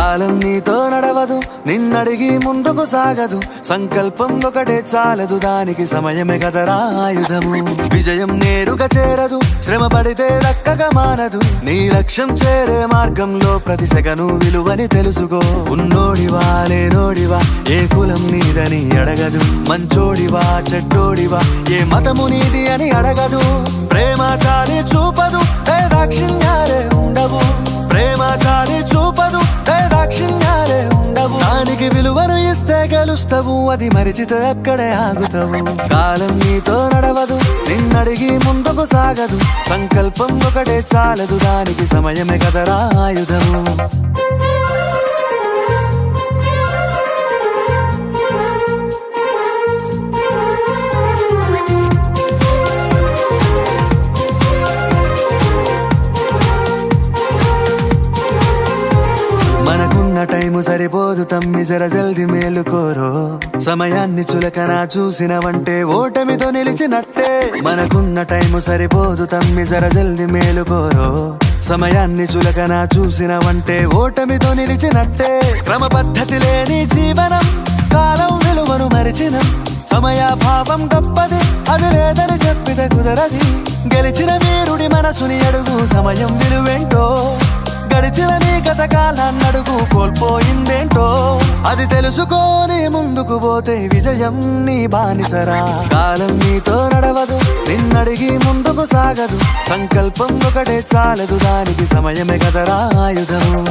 కాలం నీతో నడవదు, నిన్నడిగి ముందుకు సాగదు. సంకల్పం ఒకటే చాలదు, దానికి సమయమే కదరా ఆయుధము. విజయం నేరుగా చేరదు, శ్రమ పడితే దక్కగా మానదు. నీ లక్ష్యం చేరే మార్గంలో ప్రతి సెకను విలువని తెలుసుకో. ఉన్నోడివా లేనోడివా, ఏ కులం నీదని అడగదు. మంచోడివా చెడ్డోడివా, ఏ మతము నీది అని అడగదు. ప్రేమ చాలి చూపదు, దాక్షిణ్యాలే ఉండవు. ప్రేమ చాలి చూపదు, దాక్షిణ్యాలే ఉండవు. దానికి విలువను ఇస్తే గెలుస్తావు, అది మరిచితే అక్కడే ఆగుతావు. కాలం నీతో నడవదు, నిన్నడిగి ముందుకు సాగదు. సంకల్పం ఒకటే చాలదు, దానికి సమయమే కదరా ఆయుధము. మనకున్న టైము సరిపోదు తమ్మి, జర జల్ది మేలుకోరో. సమయాన్ని చులకన చూసినవంటే ఓటమితో నిలిచినట్టే. మనకున్న టైము సరిపోదు తమ్మి, జర జల్ది మేలుకోరో. సమయాన్ని చులకన చూసినవంటే ఓటమితో నిలిచినట్టే. క్రమ పద్ధతి లేని జీవనం, కాలం విలువను మరిచినం. సమయాభావం గొప్పది, అది లేదని చెప్పితే కుదరది. గెలిచిన వీరుడి మనసుని అడుగు, సమయం విలువేంటో. గడిచిన నీ గత కాలాన్నడుగు, కోల్పోయిందేంటో. అది తెలుసుకొని ముందుకు పోతే విజయం నీ బానిసరా. కాలం నీతో నడవదు, నిన్నడిగి ముందుకు సాగదు. సంకల్పం ఒకటే చాలదు, దానికి సమయమే కదరా ఆయుధము.